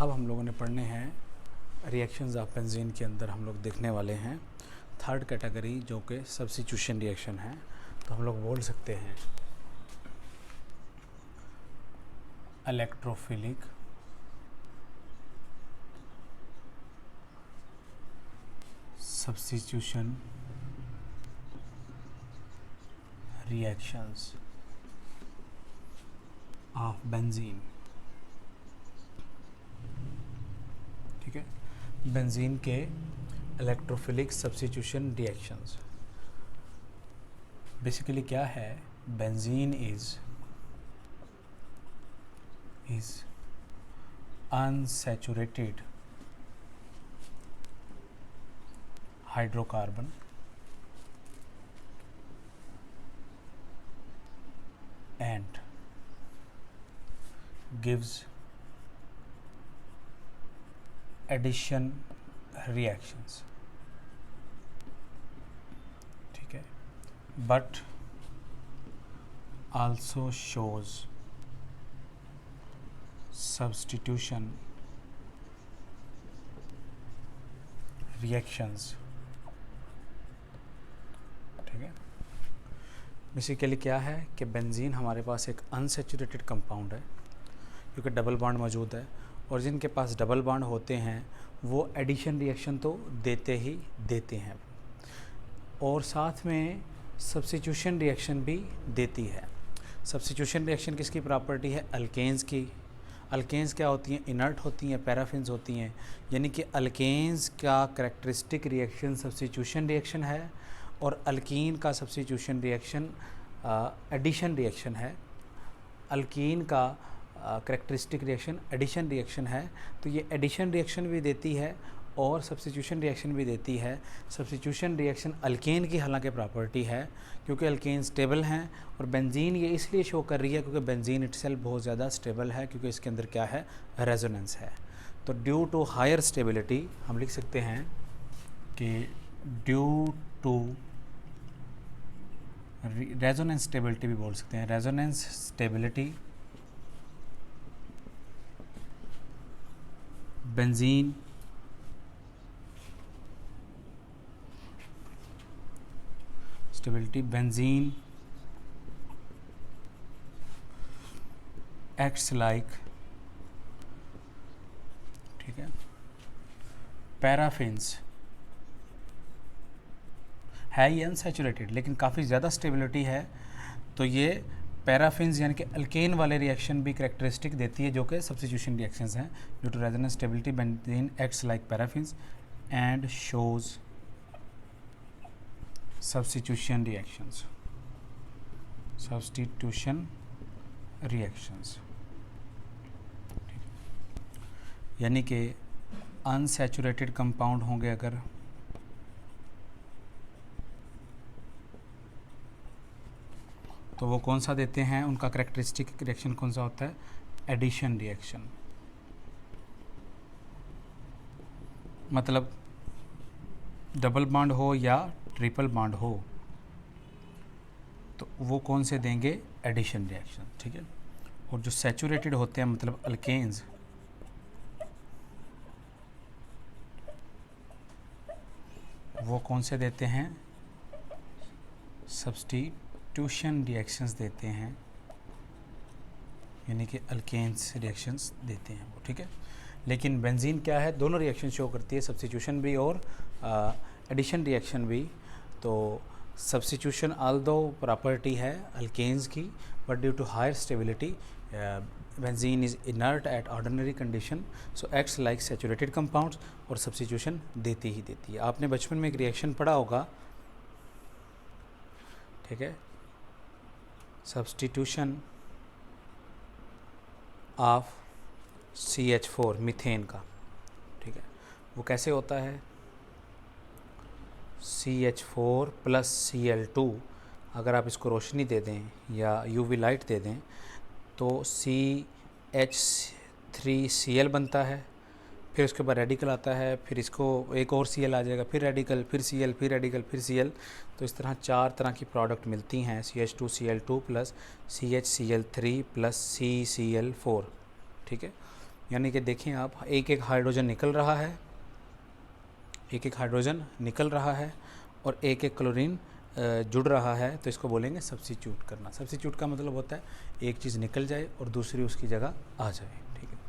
अब हम लोगों ने पढ़ने हैं रिएक्शंस ऑफ बेंजीन के अंदर हम लोग देखने वाले हैं थर्ड कैटेगरी जो कि सब्स्टिट्यूशन रिएक्शन है। तो हम लोग बोल सकते हैं electrophilic substitution reactions of benzene. ठीक है, बेंजीन के इलेक्ट्रोफिलिक सब्स्टिट्यूशन रिएक्शंस बेसिकली क्या है? Benzene is unsaturated hydrocarbon and gives addition reactions. ठीक है, but also shows substitution reactions. ठीक है, बेसिकली क्या है कि बेंजीन हमारे पास एक अनसैचुरेटेड कंपाउंड है क्योंकि डबल बॉन्ड मौजूद है, और जिनके पास डबल बॉन्ड होते हैं वो एडिशन रिएक्शन तो देते ही देते हैं और साथ में सब्स्टिट्यूशन रिएक्शन भी देती है। सब्स्टिट्यूशन रिएक्शन किसकी प्रॉपर्टी है? अल्केन्स की। अल्केन्स क्या होती हैं? इनर्ट होती हैं, पैराफिन्स होती हैं, यानी कि अल्केन्स का कैरेक्टरिस्टिक रिएक्शन सब्स्टिट्यूशन रिएक्शन है और अल्कीन का सब्स्टिट्यूशन रिएक्शन एडिशन रिएक्शन है। अल्कीन का कैरेक्टरिस्टिक रिएक्शन एडिशन रिएक्शन है, तो ये एडिशन रिएक्शन भी देती है और सब्स्टिट्यूशन रिएक्शन भी देती है। सब्स्टिट्यूशन रिएक्शन अल्केन की हालांकि प्रॉपर्टी है क्योंकि अल्केन स्टेबल हैं, और बेंजीन ये इसलिए शो कर रही है क्योंकि बेंजीन इटसेल्फ बहुत ज़्यादा स्टेबल है क्योंकि इसके अंदर क्या है? रेजोनेंस है। तो ड्यू टू हायर स्टेबिलिटी हम लिख सकते हैं कि ड्यू टू रेजोनेंस स्टेबिलिटी भी बोल सकते हैं, resonance stability benzene stability benzene acts like, ठीक है, पैराफिन्स है ये अनसैचुरेटेड लेकिन काफ़ी ज़्यादा स्टेबिलिटी है, तो ये पैराफिन्स यानी कि अल्केन वाले रिएक्शन भी कैरेक्टरिस्टिक देती है जो कि सब्स्टिट्यूशन रिएक्शंस हैं। Due to resonance stability benzene acts like paraffins and shows substitution reactions यानी कि अनसैचुरेटेड कंपाउंड होंगे अगर तो वो कौन सा देते हैं? उनका कैरेक्टरिस्टिक रिएक्शन कौन सा होता है? Addition reaction. मतलब डबल बॉन्ड हो या ट्रिपल बॉन्ड हो तो वो कौन से देंगे? Addition reaction. ठीक है, और जो सैचुरेटेड होते हैं मतलब अल्केन्स वो कौन से देते हैं? सब्स्टिट्यूशन रिएक्शंस देते हैं, यानी कि अल्केन्स रिएक्शंस देते हैं वो। ठीक है, लेकिन बेंजीन क्या है? दोनों रिएक्शन शो करती है, सब्स्टिट्यूशन भी और एडिशन रिएक्शन भी। तो सब्स्टिट्यूशन ऑल्दो प्रॉपर्टी है अल्केन्स की, but due to higher stability benzene is inert at ordinary condition, so acts like saturated compounds, और सब्स्टिट्यूशन देती ही देती है। आपने बचपन में एक रिएक्शन पढ़ा होगा, ठीक है, सब्स्टिट्यूशन ऑफ CH4 मीथेन का। ठीक है, वो कैसे होता है? CH4 प्लस Cl2 अगर आप इसको रोशनी दे दें या UV लाइट दे दें तो CH3Cl बनता है, फिर उसके बाद रेडिकल आता है, फिर इसको एक और Cl आ जाएगा, फिर रेडिकल, फिर Cl, फिर रेडिकल, फिर Cl। तो इस तरह 4 तरह की प्रोडक्ट मिलती हैं, CH2Cl2 plus CHCl3 plus CCl4। ठीक है, यानी कि देखें आप, एक एक हाइड्रोजन निकल रहा है, एक एक हाइड्रोजन निकल रहा है और एक एक क्लोरीन जुड़ रहा है, तो इसको बोलेंगे सब्स्टिट्यूट करना। सब्स्टिट्यूट का मतलब होता है एक चीज़ निकल जाए और दूसरी उसकी जगह आ जाए, ठीक है।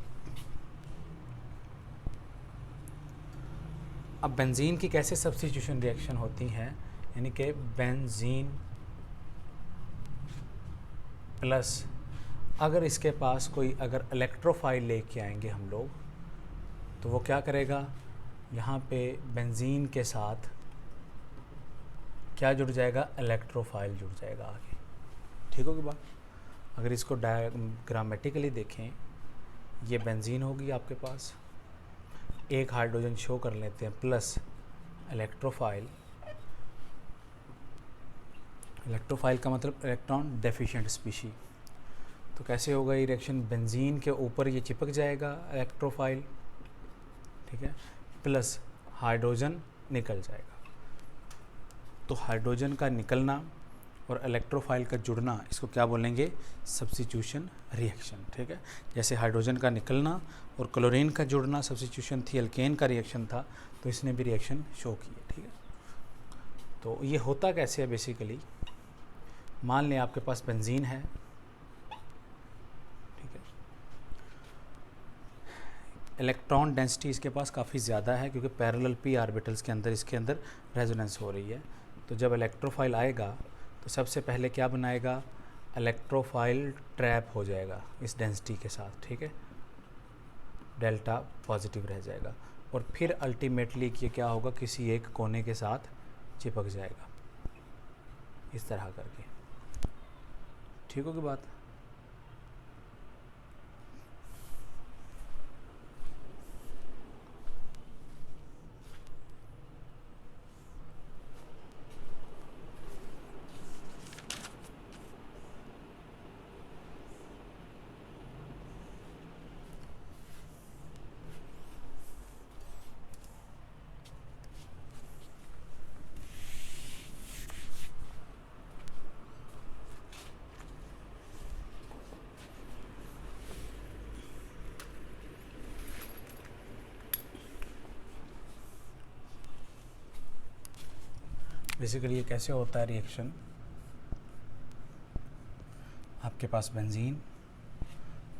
अब बेंजीन की कैसे सब्स्टिट्यूशन रिएक्शन होती हैं, यानी कि बेंजीन प्लस, अगर इसके पास कोई अगर इलेक्ट्रोफाइल लेके आएंगे हम लोग, तो वो क्या करेगा, यहाँ पे बेंजीन के साथ क्या जुड़ जाएगा, इलेक्ट्रोफाइल जुड़ जाएगा आगे, ठीक होगी बात। अगर इसको डायग्रामेटिकली देखें, ये बेंजीन होगी आपके पास, एक हाइड्रोजन शो कर लेते हैं प्लस इलेक्ट्रोफाइल। इलेक्ट्रोफाइल का मतलब इलेक्ट्रॉन डेफिशिएंट स्पीशी। तो कैसे होगा ये रिएक्शन, बेंजीन के ऊपर ये चिपक जाएगा इलेक्ट्रोफाइल, ठीक है, प्लस हाइड्रोजन निकल जाएगा। तो हाइड्रोजन का निकलना और इलेक्ट्रोफाइल का जुड़ना, इसको क्या बोलेंगे, सब्स्टिट्यूशन रिएक्शन, ठीक है। जैसे हाइड्रोजन का निकलना और क्लोरीन का जुड़ना सब्स्टिट्यूशन थी, अल्केन का रिएक्शन था, तो इसने भी रिएक्शन शो की है, ठीक है। तो ये होता कैसे है, बेसिकली मान लें आपके पास बेंजीन है, ठीक है, इलेक्ट्रॉन डेंसिटी इसके पास काफ़ी ज़्यादा है क्योंकि पैरेलल पी ऑर्बिटल्स के अंदर इसके अंदर रेजोनेंस हो रही है। तो जब इलेक्ट्रोफाइल आएगा तो सबसे पहले क्या बनाएगा, इलेक्ट्रोफाइल ट्रैप हो जाएगा इस डेंसिटी के साथ, ठीक है, डेल्टा पॉजिटिव रह जाएगा और फिर अल्टीमेटली ये क्या होगा, किसी एक कोने के साथ चिपक जाएगा इस तरह करके, ठीक होगी बात। बेसिकली ये कैसे होता है रिएक्शन, आपके पास बेंजीन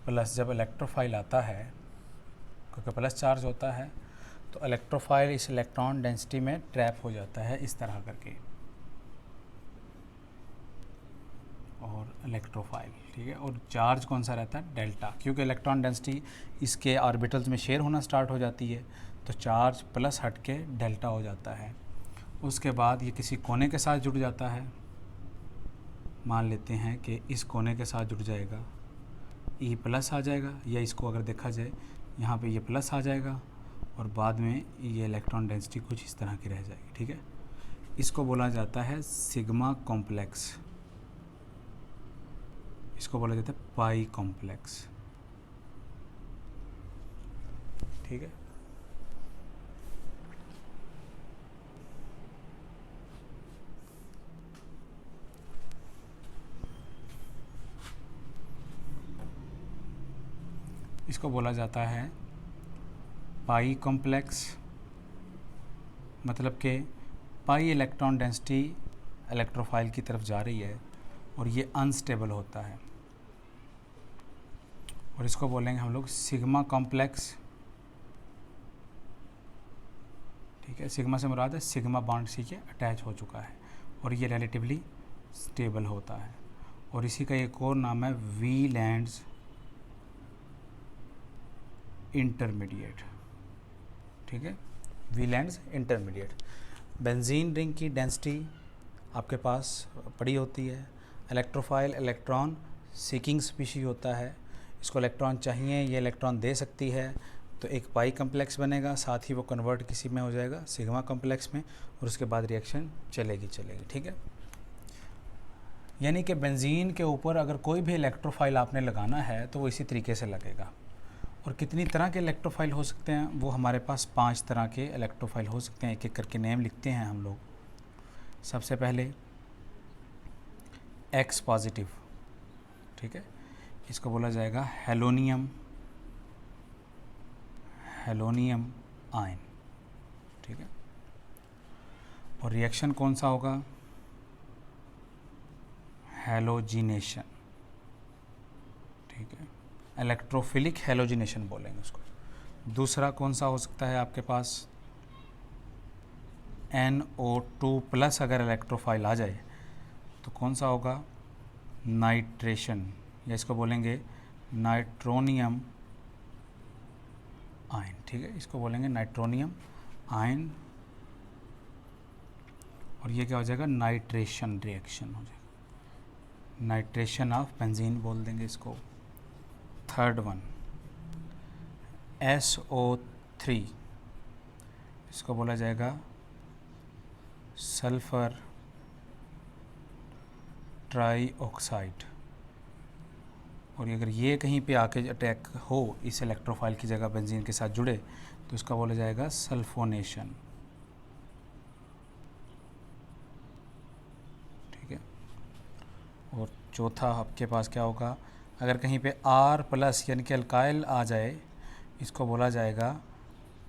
प्लस जब इलेक्ट्रोफाइल आता है, क्योंकि प्लस चार्ज होता है, तो इलेक्ट्रोफाइल इस इलेक्ट्रॉन डेंसिटी में ट्रैप हो जाता है इस तरह करके, और इलेक्ट्रोफाइल, ठीक है, और चार्ज कौन सा रहता है, डेल्टा, क्योंकि इलेक्ट्रॉन डेंसिटी इसके ऑर्बिटल्स में शेयर होना स्टार्ट हो जाती है, तो चार्ज प्लस हट के डेल्टा हो जाता है। उसके बाद ये किसी कोने के साथ जुड़ जाता है, मान लेते हैं कि इस कोने के साथ जुड़ जाएगा, ई प्लस आ जाएगा, या इसको अगर देखा जाए यहाँ पे ये प्लस आ जाएगा और बाद में ये इलेक्ट्रॉन डेंसिटी कुछ इस तरह की रह जाएगी, ठीक है। इसको बोला जाता है सिग्मा कॉम्प्लेक्स, इसको बोला जाता है पाई कॉम्प्लेक्स, ठीक है। इसको बोला जाता है पाई कॉम्प्लेक्स, मतलब कि पाई इलेक्ट्रॉन डेंसिटी इलेक्ट्रोफाइल की तरफ जा रही है और ये अनस्टेबल होता है, और इसको बोलेंगे हम लोग सिग्मा कॉम्प्लेक्स, ठीक है। सिग्मा से मुराद है सिग्मा बॉन्ड सी के अटैच हो चुका है और ये रिलेटिवली स्टेबल होता है, और इसी का एक और नाम है वीलैंड्स इंटरमीडिएट, ठीक है, वीलैंड्स इंटरमीडिएट। बेंजीन रिंग की डेंसिटी आपके पास पड़ी होती है, इलेक्ट्रोफाइल इलेक्ट्रॉन सीकिंग स्पीशी होता है, इसको इलेक्ट्रॉन चाहिए, ये इलेक्ट्रॉन दे सकती है, तो एक पाई कम्प्लेक्स बनेगा, साथ ही वो कन्वर्ट किसी में हो जाएगा सिग्मा कम्प्लेक्स में, और उसके बाद रिएक्शन चलेगी, ठीक है। यानी कि बेंजीन के ऊपर अगर कोई भी इलेक्ट्रोफाइल आपने लगाना है तो वो इसी तरीके से लगेगा। और कितनी तरह के इलेक्ट्रोफाइल हो सकते हैं, वो हमारे पास 5 तरह के इलेक्ट्रोफाइल हो सकते हैं, एक एक करके नेम लिखते हैं हम लोग। सबसे पहले एक्स पॉजिटिव, ठीक है, इसको बोला जाएगा हेलोनियम हेलोनियम आयन, ठीक है। और रिएक्शन कौन सा होगा? हैलोजिनेशन, ठीक है, इलेक्ट्रोफिलिक हैलोजिनेशन बोलेंगे उसको। दूसरा कौन सा हो सकता है आपके पास? NO2 प्लस अगर इलेक्ट्रोफाइल आ जाए तो कौन सा होगा? नाइट्रेशन, या इसको बोलेंगे नाइट्रोनियम आयन, ठीक है, इसको बोलेंगे नाइट्रोनियम आयन। और ये क्या हो जाएगा? नाइट्रेशन रिएक्शन हो जाएगा, नाइट्रेशन ऑफ बेंजीन बोल देंगे इसको। थर्ड वन SO3, इसको बोला जाएगा सल्फर ट्राईऑक्साइड। और अगर ये कहीं पे आके अटैक हो इस इलेक्ट्रोफाइल की जगह बेंजीन के साथ जुड़े तो इसका बोला जाएगा सल्फोनेशन, ठीक है। और चौथा आपके पास क्या होगा? अगर कहीं पे R प्लस यानी कि अल्काइल आ जाए, इसको बोला जाएगा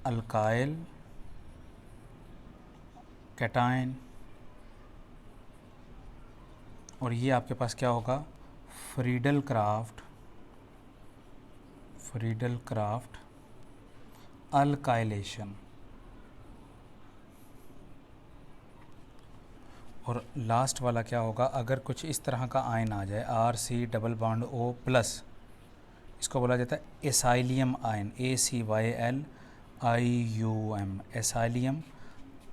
अल्काइल कैटायन। और ये आपके पास क्या होगा? Friedel craft alkylation. और लास्ट वाला क्या होगा? अगर कुछ इस तरह का आयन आ जाए RC double bond O plus, इसको बोला जाता है acylium ion, ACYLIUM, acylium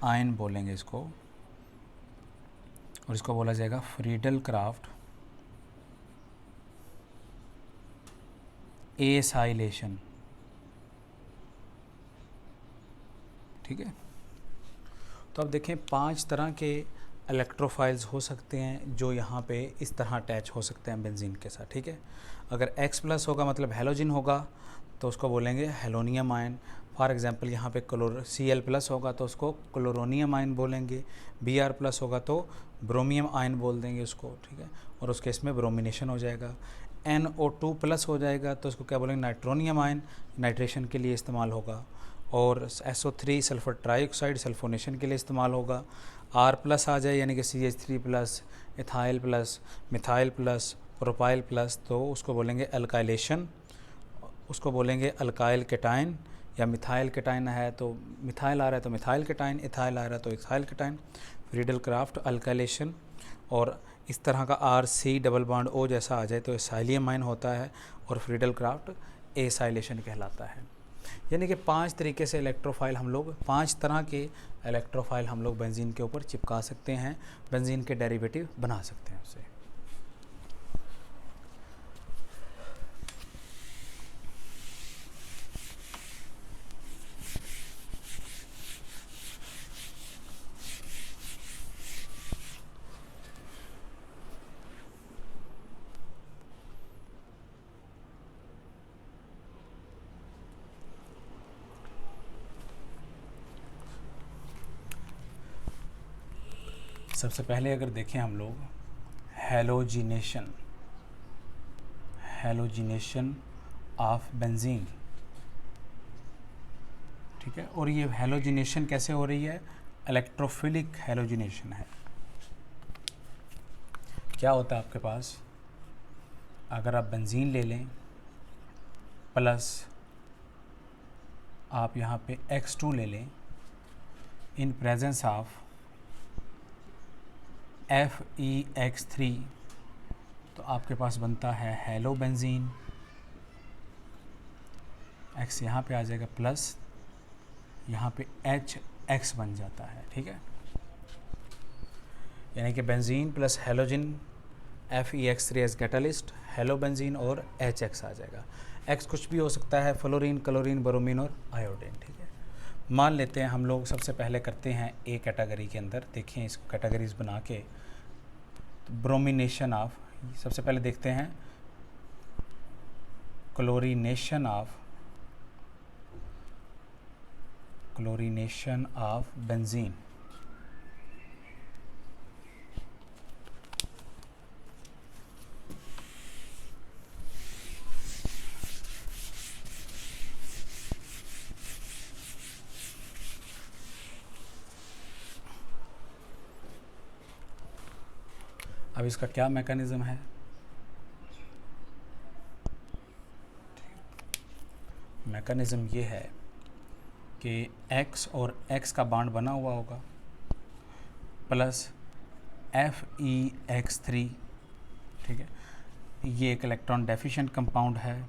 ion बोलेंगे इसको। और इसको बोला जाएगा फ्रीडल क्राफ्ट एसाइलेशन, ठीक है। तो अब देखें 5 तरह के इलेक्ट्रोफाइल्स हो सकते हैं जो यहाँ पे इस तरह अटैच हो सकते हैं बेंजीन के साथ, ठीक है। अगर X प्लस होगा मतलब हेलोजिन होगा तो उसको बोलेंगे हेलोनियम आयन। फॉर एग्जांपल यहाँ पे Cl प्लस होगा तो उसको क्लोरोनियम आयन बोलेंगे। Br प्लस होगा तो ब्रोमियम आयन बोल देंगे उसको, ठीक है। और उस केस में ब्रोमिनेशन हो जाएगा। NO2 प्लस हो जाएगा तो उसको क्या बोलेंगे? नाइट्रोनियम आयन, नाइट्रेशन के लिए इस्तेमाल होगा। और SO3 सल्फर ट्राईऑक्साइड सल्फोनेशन के लिए इस्तेमाल होगा। R प्लस आ जाए यानी कि CH3 plus, ethyl plus, methyl plus, propyl plus तो उसको बोलेंगे अल्काइलेशन, उसको बोलेंगे अल्काइल कैटायन। या मिथाइल कैटायन है तो मिथाइल आ रहा है तो मिथाइल कैटायन, इथाइल आ रहा है तो ethyl cation, Friedel craft alkylation. और इस तरह का RC डबल बॉन्ड O जैसा आ जाए तो एसाइलियम आयन होता है और फ्रीडल क्राफ्ट एसाइलेशन कहलाता है। यानी कि 5 तरीके से इलेक्ट्रोफाइल हम लोग 5 तरह के इलेक्ट्रोफाइल हम लोग बेंजीन के ऊपर चिपका सकते हैं, बेंजीन के डेरिवेटिव बना सकते हैं उससे। सबसे पहले अगर देखें हम लोग हैलोजिनेशन ऑफ बेंजीन, ठीक है। और ये हैलोजिनेशन कैसे हो रही है? इलेक्ट्रोफिलिक हैलोजिनेशन है। क्या होता है आपके पास? अगर आप बेंजीन ले लें प्लस आप यहाँ पे X2 ले लें इन प्रेजेंस ऑफ FeX3 तो आपके पास बनता है हेलो बेंजीन। X यहाँ पे आ जाएगा प्लस, यहाँ पे HX बन जाता है, ठीक है। यानी कि benzene plus halogen FeX3 as catalyst, halobenzene और HX आ जाएगा। X कुछ भी हो सकता है, फ्लोरीन, क्लोरीन, ब्रोमीन और आयोडीन, ठीक है। मान लेते हैं हम लोग सबसे पहले करते हैं A कैटेगरी के अंदर। देखिए इस कैटेगरीज बना के तो ब्रोमिनेशन ऑफ, सबसे पहले देखते हैं क्लोरीनेशन ऑफ बेंजीन। अब इसका क्या मैकेनिज़्म है, मैकेनिज़्म ये है कि X और X का बॉन्ड बना हुआ होगा प्लस FeX3, ठीक है, ये एक इलेक्ट्रॉन डेफिशिएंट कंपाउंड है।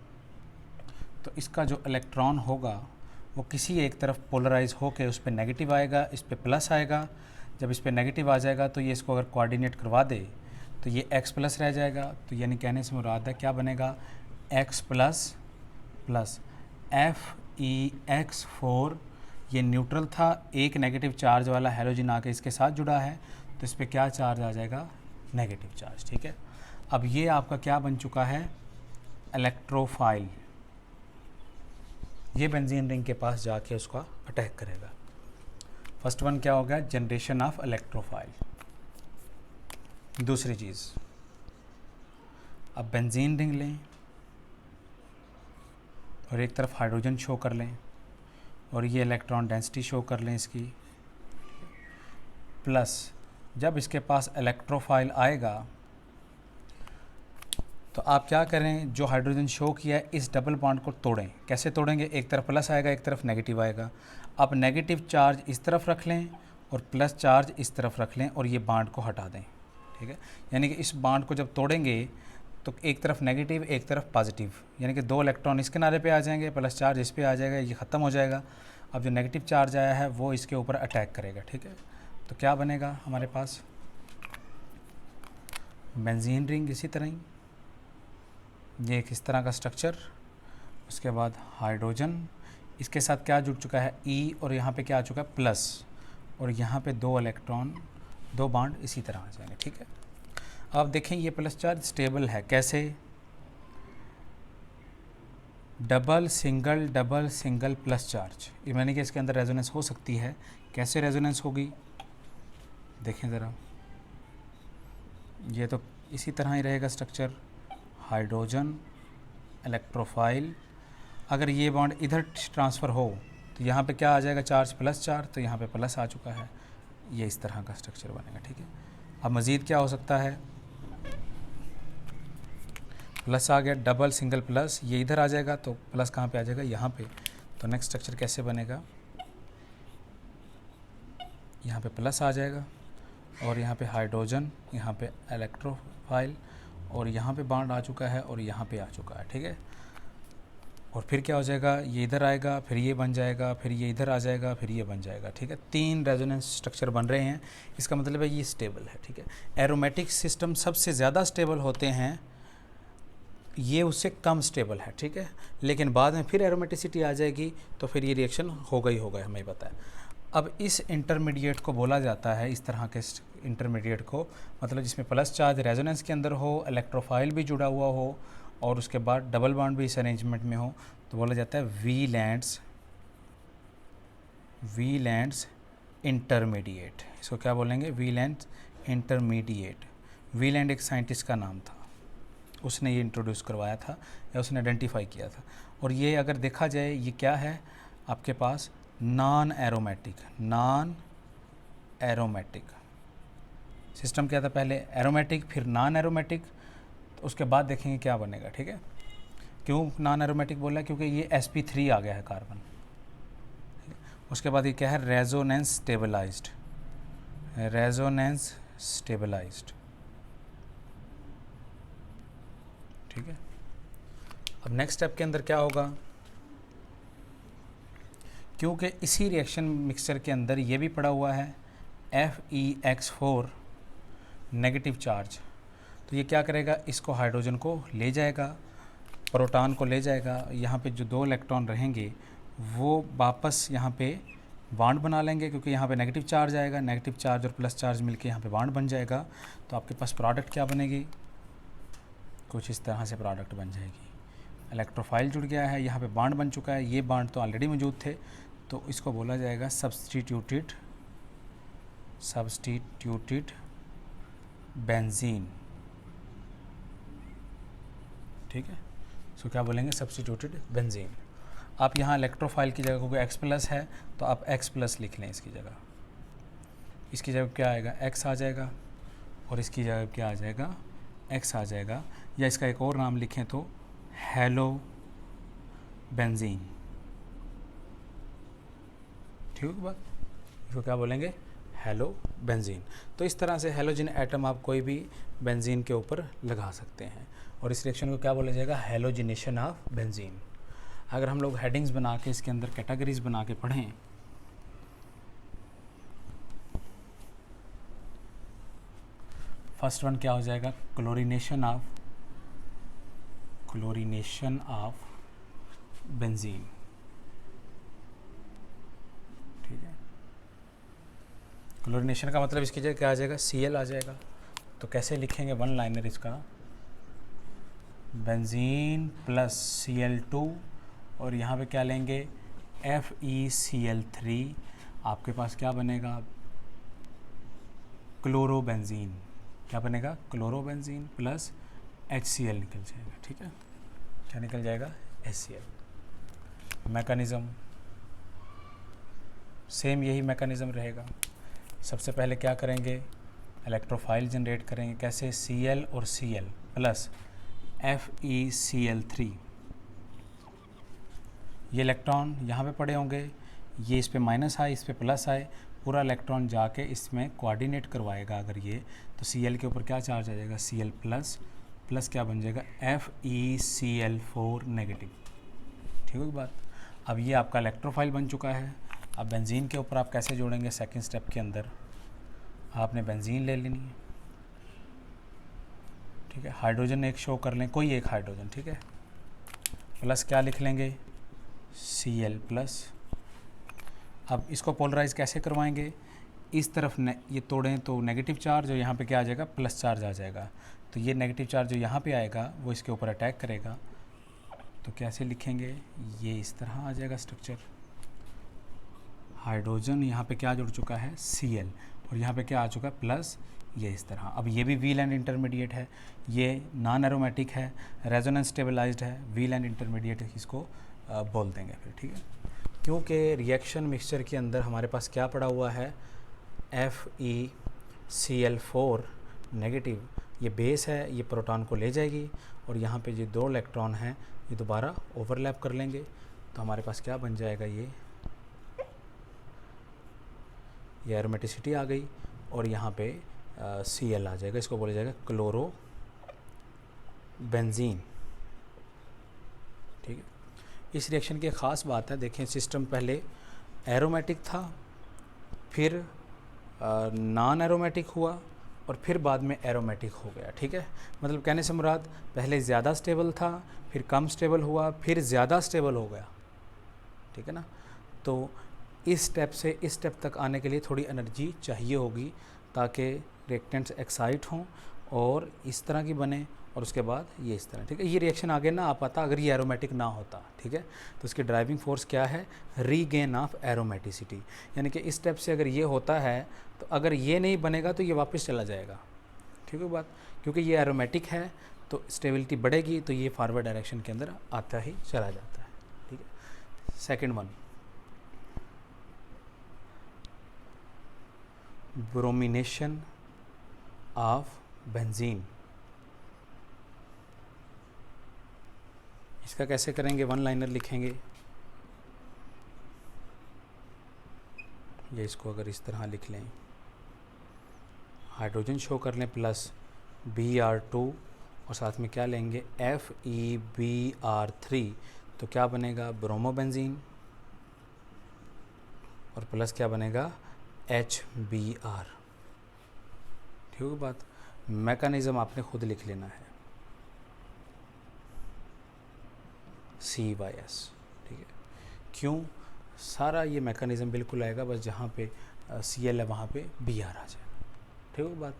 तो इसका जो इलेक्ट्रॉन होगा वो किसी एक तरफ पोलराइज होकर उस पर नेगेटिव आएगा, इस पर प्लस आएगा। जब इस पर नेगेटिव आ जाएगा तो ये इसको अगर कोऑर्डिनेट करवा दे तो ये X प्लस रह जाएगा। तो यानी कहने से मुराद है क्या बनेगा, X प्लस प्लस FeX4, ये न्यूट्रल था, एक नेगेटिव चार्ज वाला हैलोजन आके इसके साथ जुड़ा है तो इस पर क्या चार्ज आ जाएगा, नेगेटिव चार्ज, ठीक है। अब ये आपका क्या बन चुका है, इलेक्ट्रोफाइल। ये बेंजीन रिंग के पास जाके उसका अटैक करेगा। फर्स्ट वन क्या होगा, जनरेशन ऑफ इलेक्ट्रोफाइल। दूसरी चीज़, अब बेंजीन रिंग लें और एक तरफ हाइड्रोजन शो कर लें और ये इलेक्ट्रॉन डेंसिटी शो कर लें इसकी, प्लस जब इसके पास इलेक्ट्रोफाइल आएगा तो आप क्या करें, जो हाइड्रोजन शो किया है इस डबल बॉन्ड को तोड़ें। कैसे तोड़ेंगे, एक तरफ प्लस आएगा एक तरफ नेगेटिव आएगा। आप नेगेटिव चार्ज इस तरफ रख लें और प्लस चार्ज इस तरफ रख लें और ये बॉन्ड को हटा दें, ठीक है। यानी कि इस बॉन्ड को जब तोड़ेंगे तो एक तरफ नेगेटिव एक तरफ पॉजिटिव, यानी कि 2 इलेक्ट्रॉन इस किनारे पे आ जाएंगे, प्लस चार्ज इस पे आ जाएगा, ये ख़त्म हो जाएगा। अब जो नेगेटिव चार्ज आया है वो इसके ऊपर अटैक करेगा, ठीक है। तो क्या बनेगा हमारे पास, बेंजीन रिंग इसी तरह ही, ये एक इस तरह का स्ट्रक्चर। उसके बाद हाइड्रोजन, इसके साथ क्या जुड़ चुका है, E, और यहाँ पे क्या आ चुका है, प्लस, और यहाँ पे 2 इलेक्ट्रॉन 2 बॉन्ड इसी तरह आ जाएंगे, ठीक है। आप देखें ये प्लस चार्ज स्टेबल है, कैसे, डबल सिंगल प्लस चार्ज, यानी कि इसके अंदर रेजोनेंस हो सकती है। कैसे रेजोनेंस होगी, देखें ज़रा, ये तो इसी तरह ही रहेगा स्ट्रक्चर, हाइड्रोजन इलेक्ट्रोफाइल। अगर ये बॉन्ड इधर ट्रांसफ़र हो तो यहाँ पे क्या आ जाएगा, चार्ज प्लस चार्ज, तो यहाँ पे प्लस आ चुका है, ये इस तरह का स्ट्रक्चर बनेगा, ठीक है। अब मज़ीद क्या हो सकता है, प्लस आ गया, डबल सिंगल प्लस, ये इधर आ जाएगा तो प्लस कहाँ पे आ जाएगा, यहाँ पे। तो नेक्स्ट स्ट्रक्चर कैसे बनेगा, यहाँ पे प्लस आ जाएगा और यहाँ पे हाइड्रोजन, यहाँ पे इलेक्ट्रोफाइल, और यहाँ पे बॉन्ड आ चुका है और यहाँ पे आ चुका है, ठीक है। और फिर क्या हो जाएगा, ये इधर आएगा, फिर ये बन जाएगा, फिर ये इधर आ जाएगा, फिर ये बन जाएगा, ठीक है। 3 रेजोनेंस स्ट्रक्चर बन रहे हैं, इसका मतलब है ये स्टेबल है, ठीक है। एरोमेटिक सिस्टम सबसे ज़्यादा स्टेबल होते हैं, ये उससे कम स्टेबल है, ठीक है। लेकिन बाद में फिर एरोमेटिसिटी आ जाएगी तो फिर ये रिएक्शन होगा ही होगा, हमें पता है। अब इस इंटरमीडिएट को बोला जाता है, इस तरह के इंटरमीडिएट को, मतलब जिसमें प्लस चार्ज रेजोनेंस के अंदर हो, इलेक्ट्रोफाइल भी जुड़ा हुआ हो और उसके बाद डबल बॉन्ड भी इस अरेंजमेंट में हो, तो बोला जाता है वीलैंड्स इंटरमीडिएट। इसको क्या बोलेंगे, वीलैंड्स इंटरमीडिएट। वीलैंड एक साइंटिस्ट का नाम था, उसने ये इंट्रोड्यूस करवाया था या उसने आइडेंटिफाई किया था। और ये अगर देखा जाए ये क्या है आपके पास, नॉन एरोमेटिक सिस्टम क्या था, पहले एरोमेटिक फिर नॉन एरोमेटिक, तो उसके बाद देखेंगे क्या बनेगा, ठीक है। क्यों नॉन एरोमेटिक बोला, क्योंकि ये sp3 आ गया है कार्बन। उसके बाद ये क्या है, रेजोनेंस स्टेबलाइज्ड, ठीक है। अब नेक्स्ट स्टेप के अंदर क्या होगा, क्योंकि इसी रिएक्शन मिक्सचर के अंदर ये भी पड़ा हुआ है FeX4 नेगेटिव चार्ज, तो ये क्या करेगा, इसको हाइड्रोजन को ले जाएगा, प्रोटॉन को ले जाएगा। यहाँ पे जो 2 इलेक्ट्रॉन रहेंगे वो वापस यहाँ पे बॉन्ड बना लेंगे, क्योंकि यहाँ पे नेगेटिव चार्ज आएगा, नेगेटिव चार्ज और प्लस चार्ज मिलके यहाँ पे बॉन्ड बन जाएगा। तो आपके पास प्रोडक्ट क्या बनेगी, कुछ इस तरह से प्रोडक्ट बन जाएगी। इलेक्ट्रोफाइल जुड़ गया है, यहाँ पे बॉन्ड बन चुका है, ये बॉन्ड तो ऑलरेडी मौजूद थे, तो इसको बोला जाएगा सब्स्टिट्यूटेड बेंजीन, ठीक है। सो क्या बोलेंगे, सब्स्टिट्यूटेड बेंजीन। आप यहाँ इलेक्ट्रोफाइल की जगह, क्योंकि X प्लस है तो आप X प्लस लिख लें इसकी जगह क्या आएगा, X आ जाएगा और इसकी जगह क्या आ जाएगा, X आ जाएगा, या इसका एक और नाम लिखें तो हेलो बेंजीन। ठीक है बात, इसको क्या बोलेंगे, हेलो बेंजीन। तो इस तरह से हेलोजन एटम आप कोई भी बेंजीन के ऊपर लगा सकते हैं और इस रिएक्शन को क्या बोला जाएगा, हेलोजिनेशन ऑफ बेंजीन। अगर हम लोग हेडिंग्स बना के इसके अंदर कैटेगरीज बना के पढ़ें, फर्स्ट वन क्या हो जाएगा, क्लोरीनेशन ऑफ बेंजीन। ठीक है, क्लोरीनेशन का मतलब इसकी जगह क्या आ जाएगा, Cl आ जाएगा। तो कैसे लिखेंगे वन लाइनर इसका, बेंजीन प्लस Cl2 और यहाँ पे क्या लेंगे, FeCl3। आपके पास क्या बनेगा, क्लोरोबेंजीन। क्या बनेगा, क्लोरोबेंजीन प्लस HCl निकल जाएगा। ठीक है, क्या निकल जाएगा, HCl। मैकेनिज़्म सेम यही मैकेनिज़्म रहेगा। सबसे पहले क्या करेंगे, इलेक्ट्रोफाइल जनरेट करेंगे। कैसे, Cl और Cl प्लस FeCl3। ये इलेक्ट्रॉन यहाँ पे पड़े होंगे, ये इस पे माइनस आए, इस पे प्लस आए, पूरा इलेक्ट्रॉन जाके इसमें कोऑर्डिनेट करवाएगा। अगर ये तो Cl के ऊपर क्या चार्ज आ जाएगा, Cl प्लस प्लस क्या बन जाएगा, FeCl4 नेगेटिव। ठीक है बात। अब ये आपका इलेक्ट्रोफाइल बन चुका है। अब बेंजीन के ऊपर आप कैसे जोड़ेंगे, सेकंड स्टेप के अंदर आपने बेंजीन ले लेनी है। ठीक है, हाइड्रोजन एक शो कर लें, कोई एक हाइड्रोजन। ठीक है, प्लस क्या लिख लेंगे, Cl प्लस। अब इसको पोलराइज कैसे करवाएंगे, इस तरफ ये तोड़ें तो नेगेटिव चार्ज और यहाँ पे क्या आ जाएगा, प्लस चार्ज आ जाएगा। तो ये नेगेटिव चार्ज जो यहाँ पे आएगा वो इसके ऊपर अटैक करेगा। तो कैसे लिखेंगे, ये इस तरह आ जाएगा स्ट्रक्चर। हाइड्रोजन यहाँ पे क्या जुड़ चुका है, Cl, और यहाँ पे क्या आ चुका है, प्लस, ये इस तरह। अब ये भी व्हील एंड इंटरमीडिएट है, ये नॉन एरोमेटिक है, रेजोनेंस स्टेबलाइज्ड है, व्हील एंड इंटरमीडिएट इसको बोल देंगे फिर। ठीक है, क्योंकि रिएक्शन मिक्सचर के अंदर हमारे पास क्या पड़ा हुआ है, FeCl4 नेगेटिव, ये बेस है, ये प्रोटॉन को ले जाएगी और यहाँ पे ये दो इलेक्ट्रॉन हैं ये दोबारा ओवरलैप कर लेंगे। तो हमारे पास क्या बन जाएगा, ये एरोमेटिसिटी आ गई और यहाँ पे Cl आ जाएगा, इसको बोला जाएगा क्लोरो बेंजीन। ठीक है, इस रिएक्शन की ख़ास बात है, देखें सिस्टम पहले एरोमेटिक था, फिर नॉन एरोमेटिक हुआ और फिर बाद में एरोमेटिक हो गया। ठीक है, मतलब कहने से मुराद पहले ज़्यादा स्टेबल था, फिर कम स्टेबल हुआ, फिर ज़्यादा स्टेबल हो गया। ठीक है ना, तो इस स्टेप से इस स्टेप तक आने के लिए थोड़ी एनर्जी चाहिए होगी ताकि रिएक्टेंट्स एक्साइट हों और इस तरह की बने और उसके बाद ये इस तरह। ठीक है, ये रिएक्शन आगे ना आ पाता अगर ये एरोमेटिक ना होता। ठीक है, तो इसकी ड्राइविंग फोर्स क्या है, रीगेन ऑफ एरोमेटिसिटी। यानी कि इस स्टेप से अगर ये होता है तो अगर ये नहीं बनेगा तो ये वापस चला जाएगा। ठीक है बात, क्योंकि ये एरोमेटिक है तो स्टेबिलिटी बढ़ेगी तो ये फॉरवर्ड डायरेक्शन के अंदर आता ही चला जाता है। ठीक है, second one, bromination of benzene. इसका कैसे करेंगे, वन लाइनर लिखेंगे। ये इसको अगर इस तरह लिख लें, हाइड्रोजन शो कर लें प्लस Br2 और साथ में क्या लेंगे, FeBr3। तो क्या बनेगा, ब्रोमोबेंजीन और प्लस क्या बनेगा, HBr। ठीक है बात, मैकेनिज़्म आपने खुद लिख लेना है, C/S। ठीक है, क्यों, सारा ये मैकेनिज़्म बिल्कुल आएगा, बस जहाँ पे Cl है वहाँ पे Br आ जाएगा। ठीक है बात।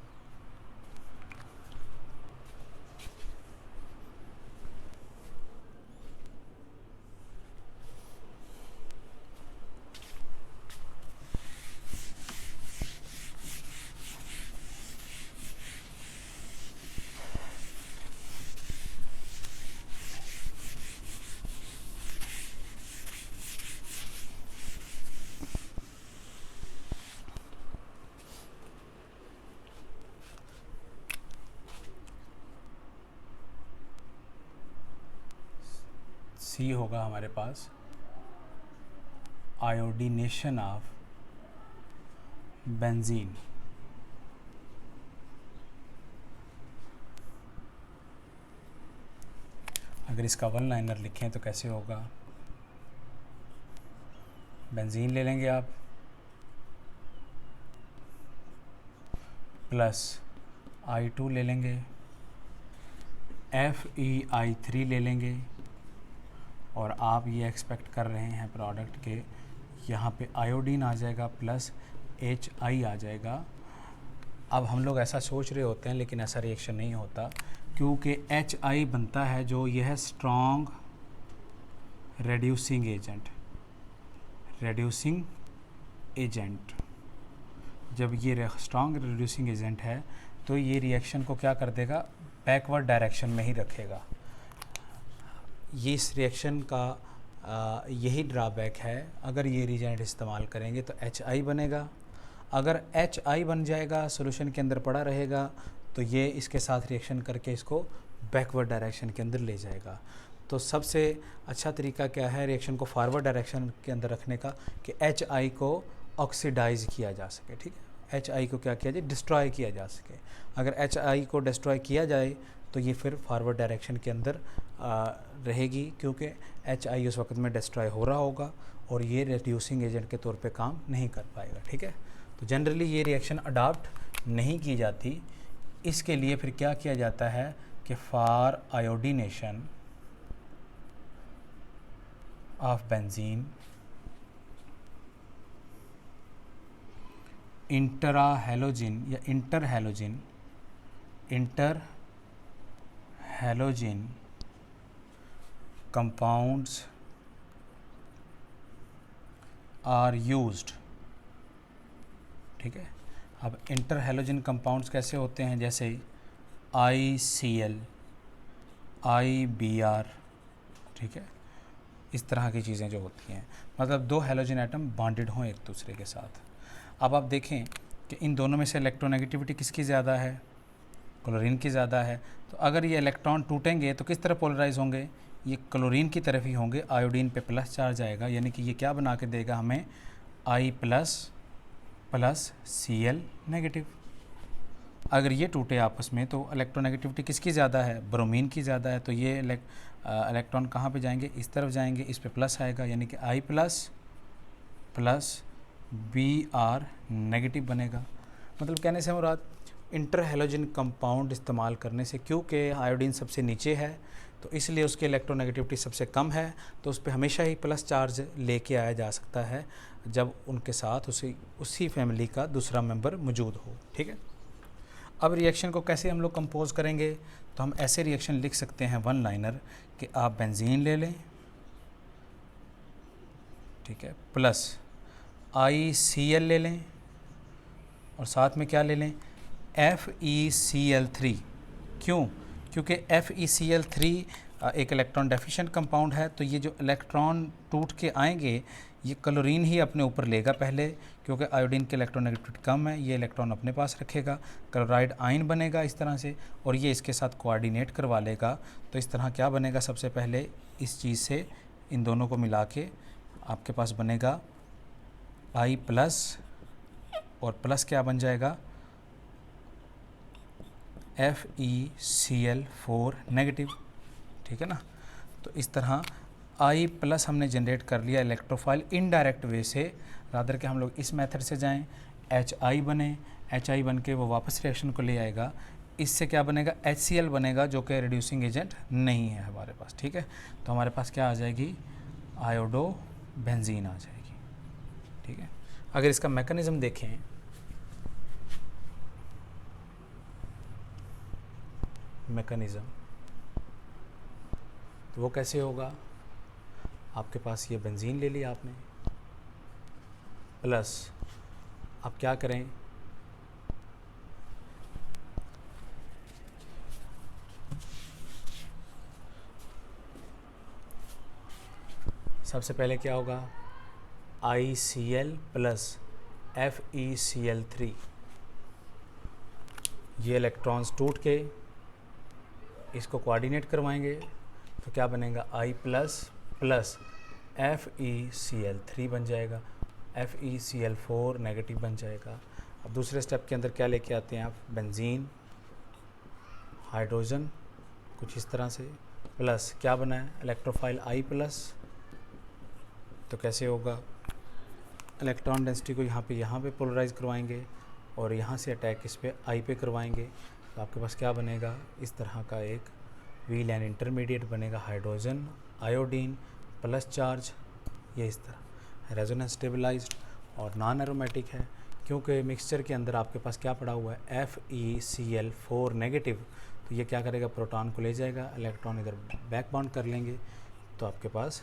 सी होगा हमारे पास आयोडीनेशन ऑफ बेंजीन। अगर इसका वन लाइनर लिखें तो कैसे होगा, बेंजीन ले लेंगे आप प्लस I2 ले लेंगे, FeI3 ले लेंगे, और आप ये एक्सपेक्ट कर रहे हैं प्रोडक्ट के यहाँ पे आयोडीन आ जाएगा प्लस HI आ जाएगा। अब हम लोग ऐसा सोच रहे होते हैं लेकिन ऐसा रिएक्शन नहीं होता, क्योंकि HI बनता है जो यह है स्ट्रॉन्ग रेड्यूसिंग एजेंट। जब ये स्ट्रॉन्ग रेड्यूसिंग एजेंट है तो ये रिएक्शन को क्या कर देगा, बैकवर्ड डायरेक्शन में ही रखेगा। ये इस रिएक्शन का यही ड्रॉबैक है, अगर ये रिएजेंट इस्तेमाल करेंगे तो HI बनेगा। अगर HI बन जाएगा, सॉल्यूशन के अंदर पड़ा रहेगा, तो ये इसके साथ रिएक्शन करके इसको बैकवर्ड डायरेक्शन के अंदर ले जाएगा। तो सबसे अच्छा तरीका क्या है रिएक्शन को फॉरवर्ड डायरेक्शन के अंदर रखने का, कि HI को ऑक्सीडाइज किया जा सके। ठीक है, HI को क्या किया जाए, डिस्ट्रॉय किया जा सके। अगर HI को डिस्ट्रॉय किया जाए तो ये फिर फॉरवर्ड डायरेक्शन के अंदर रहेगी, क्योंकि HI उस वक्त में डिस्ट्रॉय हो रहा होगा और ये रिड्यूसिंग एजेंट के तौर पे काम नहीं कर पाएगा। ठीक है, तो जनरली ये रिएक्शन अडॉप्ट नहीं की जाती। इसके लिए फिर क्या किया जाता है कि फॉर आयोडीनेशन ऑफ बेंजीन इंटरहैलोजिन या इंटरहैलोजिन कंपाउंड्स आर यूज्ड। ठीक है, अब इंटरहैलोजिन कंपाउंड्स कैसे होते हैं, जैसे ICl, IBr। ठीक है, इस तरह की चीज़ें जो होती हैं, मतलब दो हैलोजन एटम बॉन्डेड हों एक दूसरे के साथ। अब आप देखें कि इन दोनों में से इलेक्ट्रोनेगेटिविटी किसकी ज़्यादा है, क्लोरीन की ज़्यादा है। तो अगर ये इलेक्ट्रॉन टूटेंगे तो किस तरफ पोलराइज होंगे, ये क्लोरीन की तरफ ही होंगे। आयोडीन पे प्लस चार्ज आएगा, यानी कि ये क्या बना के देगा हमें, I++ Cl नेगेटिव। अगर ये टूटे आपस में तो इलेक्ट्रोनेगेटिविटी किसकी ज़्यादा है, ब्रोमीन की ज़्यादा है। तो ये इलेक्ट्रॉन कहाँ पे जाएंगे, इस तरफ जाएंगे, इस पे प्लस आएगा, यानी कि I++ Br नेगेटिव बनेगा। मतलब कहने से मुराद इंटरहैलोजन कंपाउंड इस्तेमाल करने से, क्योंकि आयोडीन सबसे नीचे है तो इसलिए उसकी इलेक्ट्रोनेगेटिविटी सबसे कम है, तो उस पर हमेशा ही प्लस चार्ज लेके आया जा सकता है जब उनके साथ उसी फैमिली का दूसरा मेंबर मौजूद हो। ठीक है, अब रिएक्शन को कैसे हम लोग कंपोज करेंगे, तो हम ऐसे रिएक्शन लिख सकते हैं वन लाइनर, कि आप बेंजीन ले लें, ठीक है, प्लस ICl ले लें, और साथ में क्या ले लें, FeCl3। क्यों, क्योंकि FeCl3 एक इलेक्ट्रॉन डेफिशिएंट कंपाउंड है, तो ये जो इलेक्ट्रॉन टूट के आएंगे ये क्लोरीन ही अपने ऊपर लेगा पहले, क्योंकि आयोडीन के इलेक्ट्रोनेगेटिविटी कम है, ये इलेक्ट्रॉन अपने पास रखेगा, क्लोराइड आयन बनेगा इस तरह से, और ये इसके साथ कोऑर्डिनेट करवा लेगा। तो इस तरह क्या बनेगा, सबसे पहले इस चीज़ से इन दोनों को मिला के आपके पास बनेगा I+, और प्लस क्या बन जाएगा, FeCl4 नेगेटिव। ठीक है ना, तो इस तरह I+ हमने जनरेट कर लिया इलेक्ट्रोफाइल इनडायरेक्ट वे से, रादर के हम लोग इस मेथड से जाएं, HI बने, HI बन के वो वापस रिएक्शन को ले आएगा, इससे क्या बनेगा, HCl बनेगा, जो कि रिड्यूसिंग एजेंट नहीं है हमारे पास। ठीक है, तो हमारे पास क्या आ जाएगी, आयोडो बेंजीन आ जाएगी। ठीक है, अगर इसका मैकेनिज़्म देखें, मैकेनिज़्म तो वो कैसे होगा, आपके पास ये बेंजीन ले लिया आपने, प्लस आप क्या करें, सबसे पहले क्या होगा, ICl प्लस FeCl3, ये इलेक्ट्रॉन्स टूट के इसको कोऑर्डिनेट करवाएंगे, तो क्या बनेगा, I+ प्लस FeCl3 बन जाएगा, FeCl4 नेगेटिव बन जाएगा। अब दूसरे स्टेप के अंदर क्या लेके आते हैं आप, बेंजीन, हाइड्रोजन कुछ इस तरह से, प्लस क्या बना है, इलेक्ट्रोफाइल I प्लस। तो कैसे होगा, इलेक्ट्रॉन डेंसिटी को यहाँ पे पोलराइज करवाएंगे और यहाँ से अटैक इस पे I पे करवाएंगे, तो आपके पास क्या बनेगा, इस तरह का एक व्हील एंड इंटरमीडिएट बनेगा, हाइड्रोजन आयोडीन प्लस चार्ज, ये इस तरह रेजोनेंस स्टेबलाइज्ड और नॉन एरोमेटिक है, क्योंकि मिक्सचर के अंदर आपके पास क्या पड़ा हुआ है, FeCl4 नेगेटिव। तो ये क्या करेगा, प्रोटॉन को ले जाएगा, इलेक्ट्रॉन इधर बैक बॉन्ड कर लेंगे, तो आपके पास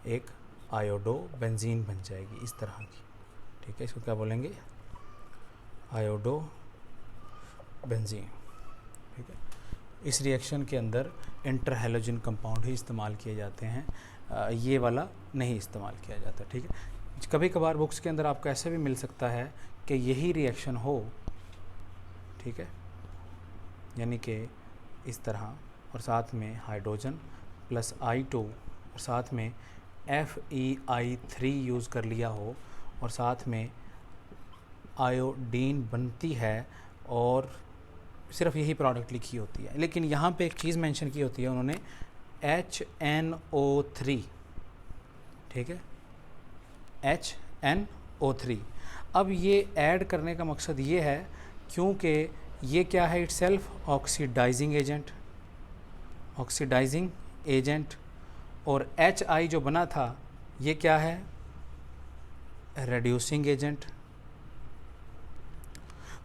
एक आयोडो बेंजीन बन जाएगी इस तरह की। ठीक है, इसको क्या बोलेंगे, आयोडो बेंजीन। ठीक है, इस रिएक्शन के अंदर इंटरहैलोजन कंपाउंड ही इस्तेमाल किए जाते हैं, ये वाला नहीं इस्तेमाल किया जाता। ठीक है, कभी कभार बुक्स के अंदर आपको ऐसे भी मिल सकता है कि यही रिएक्शन हो, ठीक है, यानी कि इस तरह, और साथ में हाइड्रोजन प्लस I2 और साथ में FeI3 यूज़ कर लिया हो और साथ में आयोडीन बनती है और सिर्फ यही प्रोडक्ट लिखी होती है। लेकिन यहाँ पे एक चीज़ मेंशन की होती है उन्होंने, HNO3। ठीक है, HNO3। अब ये ऐड करने का मकसद ये है क्योंकि ये क्या है, इटसेल्फ ऑक्सीडाइजिंग एजेंट, और HI जो बना था ये क्या है, रेड्यूसिंग एजेंट।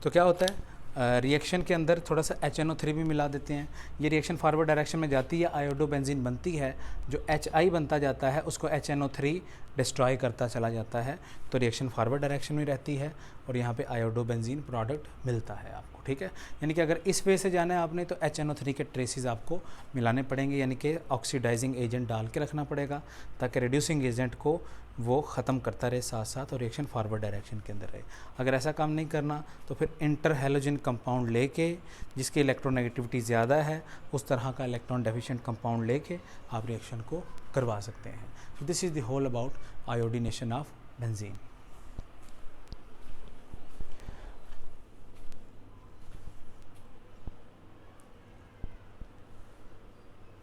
तो क्या होता है, रिएक्शन के अंदर थोड़ा सा HNO3 भी मिला देते हैं, ये रिएक्शन फॉरवर्ड डायरेक्शन में जाती है, आयोडो बेंजीन बनती है, जो HI बनता जाता है उसको HNO3 डिस्ट्रॉय करता चला जाता है, तो रिएक्शन फॉरवर्ड डायरेक्शन में रहती है और यहाँ पे आयोडो बेंजीन प्रोडक्ट मिलता है आपको। ठीक है, यानी कि अगर इस वे से जाना है आपने तो HNO3 के ट्रेसेस आपको मिलाने पड़ेंगे, यानी कि ऑक्सीडाइजिंग एजेंट डाल के रखना पड़ेगा ताकि रिड्यूसिंग एजेंट को वो ख़त्म करता रहे साथ साथ और रिएक्शन फॉरवर्ड डायरेक्शन के अंदर रहे। अगर ऐसा काम नहीं करना तो फिर इंटरहैलोजन कंपाउंड लेके जिसकी इलेक्ट्रोनेगेटिविटी ज़्यादा है उस तरह का इलेक्ट्रॉन डेफिशिएंट कंपाउंड लेके आप रिएक्शन को करवा सकते हैं। So this is the whole about iodination of benzene.